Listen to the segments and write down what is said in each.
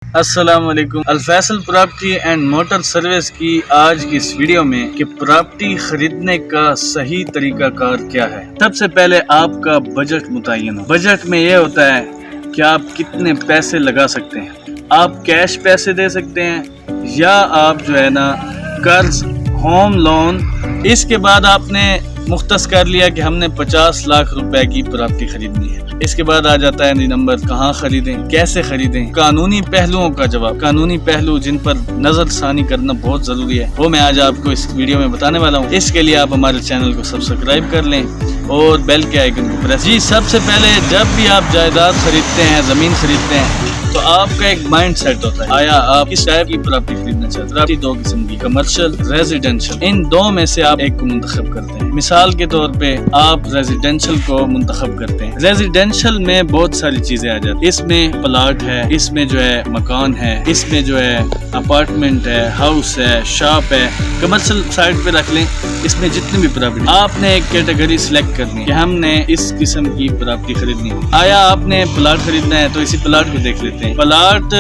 السلام علیکم۔ Al Faisal property and motor service کی آج کی اس ویڈیو میں کہ پراپرٹی خریدنے کا صحیح طریقہ کار کیا ہے۔ سب سے پہلے آپ کا بجٹ متعین ہو۔ بجٹ میں یہ ہوتا ہے کہ آپ کتنے پیسے لگا سکتے ہیں۔ آپ کیش پیسے دے سکتے ہیں یا آپ جو ہے نا قرض، ہوم لون۔ اس کے بعد آپ نے مختص کر لیا کہ ہم نے 50 لاکھ روپے کی پراپرٹی خریدنی ہے۔ اس کے بعد آ جاتا ہے نمبر، کہاں خریدیں، کیسے خریدیں، قانونی پہلوؤں کا جواب۔ قانونی پہلو جن پر نظر ثانی کرنا بہت ضروری ہے، وہ میں آج آپ کو اس ویڈیو میں بتانے والا ہوں۔ اس کے لیے آپ ہمارے چینل کو سبسکرائب کر لیں اور بیل کے آئیکن کو پریس۔ جی سب سے پہلے جب بھی آپ جائیداد خریدتے ہیں، زمین خریدتے ہیں، تو آپ کا ایک مائنڈ سیٹ ہوتا ہے، آیا آپ کس ٹائپ کی پراپرٹی خریدنا چاہتے ہیں۔ پراپرٹی دو قسم کی، کمرشل، ریزیڈینشل۔ ان دو میں سے آپ ایک کو منتخب کرتے ہیں۔ مثال کے طور پہ آپ ریزیڈینشل کو منتخب کرتے ہیں۔ ریزیڈینشل میں بہت ساری چیزیں آ جاتی ہیں۔ اس میں پلاٹ ہے، اس میں جو ہے مکان ہے، اس میں جو ہے اپارٹمنٹ ہے، ہاؤس ہے، شاپ ہے۔ کمرشل سائڈ پہ رکھ لیں، اس میں جتنی بھی پراپرٹی، آپ نے ایک کیٹیگری سلیکٹ کرنی ہے کہ ہم نے اس قسم کی پراپرٹی خریدنی ہے۔ آیا آپ نے پلاٹ خریدنا ہے تو اسی پلاٹ کو دیکھ لیتے ہیں۔ پلاٹ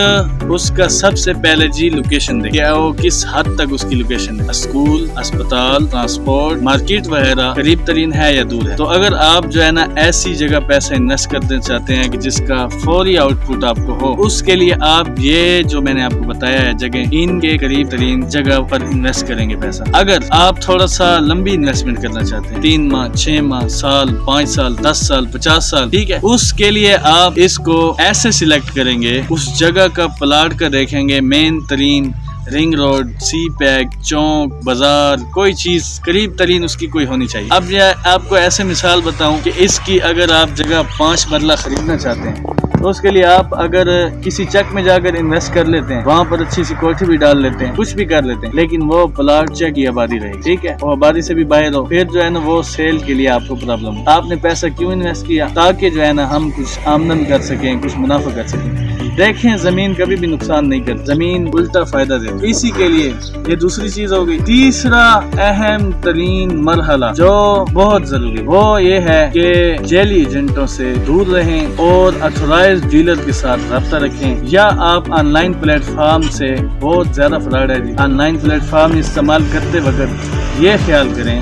اس کا سب سے پہلے جی لوکیشن دیکھیں، کیا وہ کس حد تک اس کی لوکیشن ہے، اسکول، اسپتال، ٹرانسپورٹ، مارکیٹ وغیرہ قریب ترین ہے یا دور ہے۔ تو اگر آپ جو ہے نا ایسی جگہ پیسہ انویسٹ کرنا چاہتے ہیں کہ جس کا فوری آؤٹ پٹ آپ کو ہو، اس کے لیے آپ یہ جو میں نے آپ کو بتایا ہے جگہ، ان کے قریب ترین جگہ پر انویسٹ کریں گے پیسہ۔ اگر آپ تھوڑا سا لمبی انویسٹمنٹ کرنا چاہتے ہیں، 3 ماہ، 6 ماہ، سال، 5 سال، 10 سال، 50 سال، ٹھیک ہے، اس کے لیے آپ اس کو ایسے سلیکٹ کریں گے، اس جگہ کا پلاٹ کا دیکھیں گے، مین ترین رنگ روڈ، سی پیک، چوک، بازار، کوئی چیز قریب ترین اس کی کوئی ہونی چاہیے۔ اب یہ آپ کو ایسے مثال بتاؤں کہ اس کی اگر آپ جگہ 5 مرلہ خریدنا چاہتے ہیں تو اس کے لیے آپ اگر کسی چیک میں جا کر انویسٹ کر لیتے ہیں، وہاں پر اچھی سی کوٹھی بھی ڈال لیتے ہیں، کچھ بھی کر لیتے ہیں، لیکن وہ پلاٹ چیک کی آبادی رہے گی، ٹھیک ہے، وہ آبادی سے بھی باہر ہو، پھر جو ہے نا وہ سیل کے لیے آپ کو پرابلم ہو۔ آپ نے پیسہ کیوں انویسٹ کیا؟ تاکہ جو ہے نا ہم کچھ آمدن کر سکیں، کچھ منافع کر سکیں۔ دیکھیں زمین کبھی بھی نقصان نہیں کرتی، زمین الٹا فائدہ دے۔ اسی کے لیے یہ دوسری چیز ہو گئی۔ تیسرا اہم ترین مرحلہ جو بہت ضروری، وہ یہ ہے کہ جعلی ایجنٹوں سے دور رہیں اور اتھورائزڈ ڈیلر کے ساتھ رابطہ رکھیں، یا آپ آن لائن پلیٹ فارم سے، بہت زیادہ فراڈ ہے جی، آن لائن پلیٹ فارم استعمال کرتے وقت یہ خیال کریں،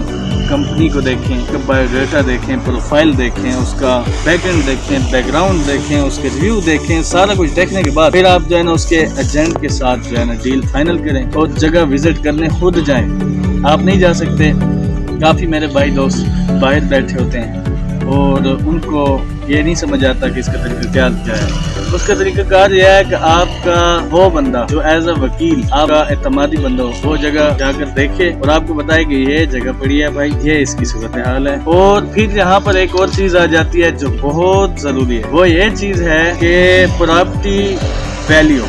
کمپنی کو دیکھیں، بایو ڈیٹا دیکھیں، پروفائل دیکھیں، اس کا بیک اینڈ دیکھیں، بیک گراؤنڈ دیکھیں، اس کے ریویو دیکھیں، سارا کچھ دیکھنے کے بعد پھر آپ جو ہے نا اس کے ایجنٹ کے ساتھ جو ہے نا ڈیل فائنل کریں اور جگہ وزٹ کرنے خود جائیں۔ آپ نہیں جا سکتے، کافی میرے بھائی دوست باہر بیٹھے ہوتے ہیں اور ان کو یہ نہیں سمجھ آتا کہ اس کا طریقہ کیا ہے۔ اس کا طریقہ کار یہ ہے کہ آپ کا وہ بندہ جو ایز اے وکیل آپ کا اعتمادی بندہ ہو، وہ جگہ جا کر دیکھے اور آپ کو بتائے کہ یہ جگہ پڑی ہے بھائی، یہ اس کی صورتحال ہے۔ اور پھر یہاں پر ایک اور چیز آ جاتی ہے جو بہت ضروری ہے، وہ یہ چیز ہے کہ پراپرٹی ویلیو۔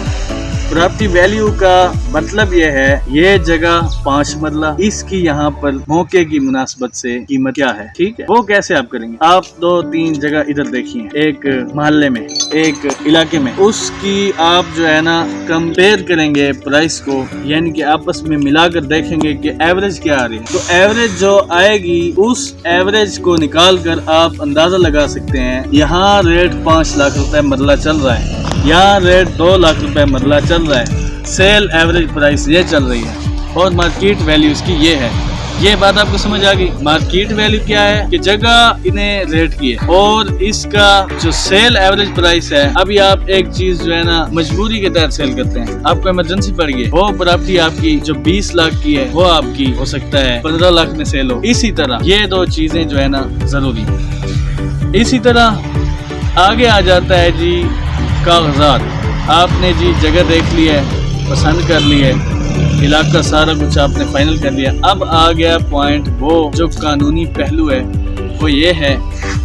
پراپرٹی ویلیو کا مطلب یہ ہے، یہ جگہ 5 مرلہ، اس کی یہاں پر موقع کی مناسبت سے قیمت کیا ہے، ٹھیک ہے۔ وہ کیسے آپ کریں گے؟ آپ 2-3 جگہ ادھر دیکھیے، ایک محلے میں، ایک علاقے میں، اس کی آپ جو ہے نا کمپیئر کریں گے پرائس کو، یعنی کہ آپس میں ملا کر دیکھیں گے کہ ایوریج کیا آ رہی ہے۔ تو ایوریج جو آئے گی، اس ایوریج کو نکال کر آپ اندازہ لگا سکتے ہیں یہاں ریٹ 5 لاکھ روپے مرلہ چل رہا ہے، یہاں ریٹ 2 لاکھ روپے مرلہ چل رہا ہے، سیل ایوریج پرائس یہ چل رہی ہے، اور مارکیٹ ویلیو اس کی یہ ہے۔ یہ بات آپ کو سمجھ آ گئی؟ مارکیٹ ویلیو کیا ہے کہ جگہ انہیں ریٹ کی ہے، اور اس کا جو سیل ایوریج پرائس ہے۔ ابھی آپ ایک چیز جو ہے نا مجبوری کے تحت سیل کرتے ہیں، آپ کو ایمرجنسی پڑ گئی، وہ پراپرٹی آپ کی جو 20 لاکھ کی ہے وہ آپ کی ہو سکتا ہے 15 لاکھ میں سیل ہو۔ اسی طرح یہ 2 چیزیں جو ہے نا ضروری ہیں۔ اسی طرح آگے آ جاتا ہے جی کاغذات۔ آپ نے جی جگہ دیکھ لی ہے، پسند کر لی ہے، علاقہ سارا کچھ آپ نے فائنل کر لیا۔ اب آ گیا پوائنٹ، وہ جو قانونی پہلو ہے، وہ یہ ہے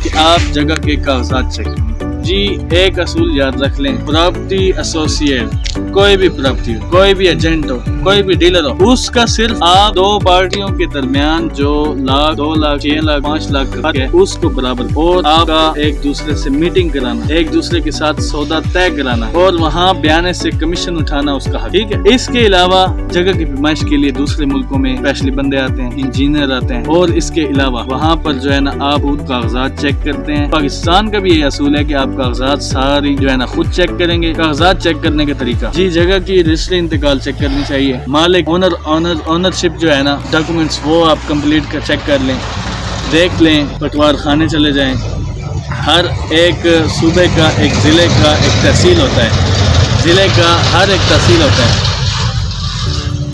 کہ آپ جگہ کے کاغذات چیک کریں۔ جی ایک اصول یاد رکھ لیں، پراپرٹی ایسوسیٹ، کوئی بھی پراپرٹی ہو، کوئی بھی ایجنٹ ہو، کوئی بھی ڈیلر ہو، اس کا صرف آپ 2 پارٹیوں کے درمیان جو لاکھ، 2 لاکھ، 6 لاکھ، 5 لاکھ کا فرق ہے، اس کو برابر، اور آپ کا ایک دوسرے سے میٹنگ کرانا، ایک دوسرے کے ساتھ سودا طے کرانا، اور وہاں بیانے سے کمیشن اٹھانا اس کا حق، ٹھیک ہے۔ اس کے علاوہ جگہ کی پیمائش کے لیے دوسرے ملکوں میں اسپیشلی بندے آتے ہیں، انجینئر آتے ہیں، اور اس کے علاوہ وہاں پر جو ہے نا آپ خود کاغذات چیک کرتے ہیں۔ پاکستان کا بھی یہ اصول ہے کہ آپ آپ کاغذات ساری جو ہے نا خود چیک کریں گے. کاغذات چیک کرنے کا طریقہ: جی جگہ کی رجسٹری انتقال چیک کرنی چاہیے. مالک اونرشپ جو ہے نا ڈاکومنٹس وہ آپ کمپلیٹ چیک کر لیں. دیکھ لیں پٹوار خانے چلے جائیں. ہر ایک صوبے کا ایک ضلع کا ایک تحصیل ہوتا ہے. ضلع کا ہر ایک تحصیل ہوتا ہے.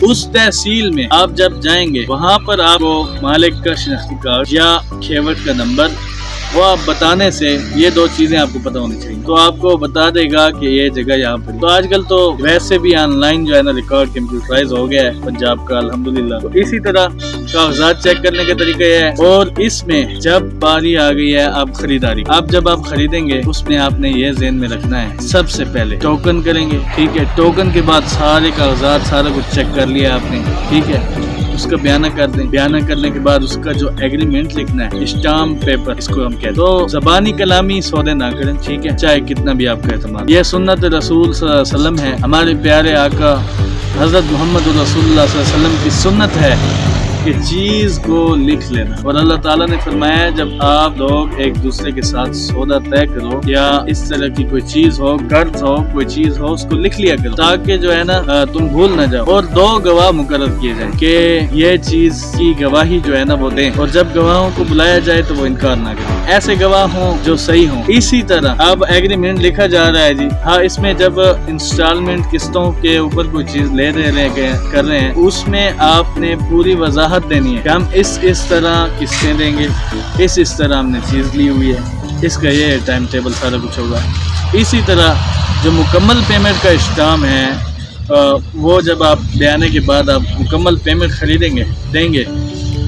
اس تحصیل میں آپ جب جائیں گے وہاں پر آپ کو مالک کا شناختی کارڈ یا کھیوٹ کا نمبر وہ آپ بتانے سے یہ دو چیزیں آپ کو پتہ ہونی چاہیے تو آپ کو بتا دے گا کہ یہ جگہ یہاں پر. تو آج کل تو ویسے بھی آن لائن جو ہے نا ریکارڈ کمپیوٹرائز ہو گیا ہے پنجاب کا الحمدللہ. تو اسی طرح کاغذات چیک کرنے کا طریقہ یہ ہے. اور اس میں جب باری آ گئی ہے آپ خریداری، جب آپ خریدیں گے اس میں آپ نے یہ ذہن میں رکھنا ہے سب سے پہلے ٹوکن کریں گے. ٹھیک ہے، ٹوکن کے بعد سارے کاغذات سارا کچھ چیک کر لیا آپ نے. ٹھیک ہے، اس کا بیانہ کر دیں. بیانہ کرنے کے بعد اس کا جو ایگریمنٹ لکھنا ہے، اسٹامپ پیپر اس کو ہم کہتے ہیں. تو زبانی کلامی سودے نہ کریں. ٹھیک ہے، چاہے کتنا بھی آپ کا اعتماد. یہ سنت رسول صلی اللہ علیہ وسلم ہے. ہمارے پیارے آقا حضرت محمد رسول اللہ صلی اللہ علیہ وسلم کی سنت ہے کہ چیز کو لکھ لینا. اور اللہ تعالیٰ نے فرمایا جب آپ لوگ ایک دوسرے کے ساتھ سودا طے کرو یا اس طرح کی کوئی چیز ہو، قرض ہو، کوئی چیز ہو، اس کو لکھ لیا کرو تاکہ جو ہے نا تم بھول نہ جاؤ. اور 2 گواہ مقرر کیے جائیں کہ یہ چیز کی گواہی جو ہے نا وہ دیں. اور جب گواہوں کو بلایا جائے تو وہ انکار نہ کریں. ایسے گواہ ہوں جو صحیح ہوں. اسی طرح اب ایگریمنٹ لکھا جا رہا ہے جی ہاں، اس میں جب انسٹالمنٹ قسطوں کے اوپر کوئی چیز لے کر رہے ہیں اس میں آپ نے پوری وضاحت دینی ہے کہ ہم اس طرح قسطیں دیں گے، اس طرح ہم نے چیز لی ہوئی ہے، اس کا یہ ٹائم ٹیبل سارا کچھ ہوگا. اسی طرح جو مکمل پیمنٹ کا اسٹام ہے وہ جب آپ بیانے کے بعد آپ مکمل پیمنٹ خریدیں گے دیں گے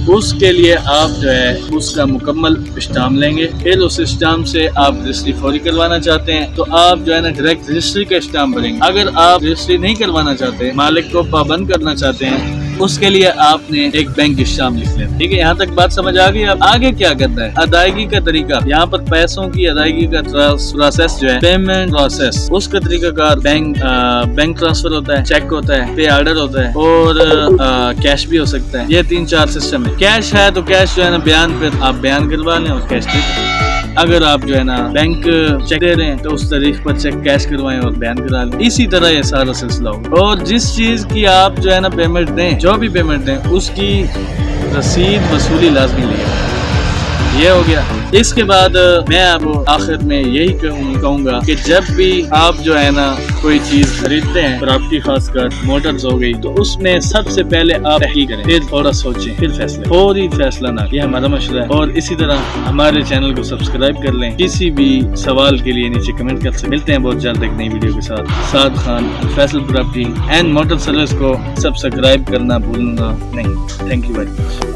اس کے لیے آپ جو ہے اس کا مکمل اسٹام لیں گے. پھر اس اسٹام سے آپ رجسٹری فوری کروانا چاہتے ہیں تو آپ جو ہے نا ڈائریکٹ رجسٹری کا اسٹام بھریں گے. اگر آپ رجسٹری نہیں کروانا چاہتے، مالک کو پابند کرنا چاہتے ہیں، اس کے لیے آپ نے ایک بینک اسٹام لکھ لینا. ٹھیک ہے، یہاں تک بات سمجھ آ گئی. اب آگے کیا کرنا ہے؟ ادائیگی کا طریقہ. یہاں پر پیسوں کی ادائیگی کا پروسیس جو ہے پیمنٹ پروسیس، اس کا طریقہ کار بینک ٹرانسفر ہوتا ہے، چیک ہوتا ہے، پے آرڈر ہوتا ہے اور کیش بھی ہو سکتا ہے. یہ 3-4 سسٹم ہے. کیش ہے تو کیش جو ہے نا بیان پر آپ بیان کروا لیں اور کیش دے دیں. اگر آپ جو ہے نا بینک چیک دے رہے ہیں تو اس تاریخ پر چیک کیش کروائیں اور بیان کرا لیں. اسی طرح یہ سارا سلسلہ ہوگا. اور جس چیز کی آپ جو ہے نا پیمنٹ دیں، جو بھی پیمنٹ دیں، اس کی رسید وصولی لازمی لے. یہ ہو گیا. اس کے بعد میں آپ کو آخر میں یہی کہوں گا کہ جب بھی آپ جو ہے نا کوئی چیز خریدتے ہیں، پراپرٹی خاص کر موٹرز ہو گئی، تو اس میں سب سے پہلے آپ تحقیق کریں، پھر تھوڑا سوچیں، پھر فیصلہ. فوری فیصلہ نہ. یہ ہمارا مشورہ ہے. اور اسی طرح ہمارے چینل کو سبسکرائب کر لیں. کسی بھی سوال کے لیے نیچے کمنٹ کر سکتے. ملتے ہیں بہت جلد ایک نئی ویڈیو کے ساتھ. Saad Khan Faisal property and motor service کو سبسکرائب کرنا بھولنا نہیں. Thank you very much.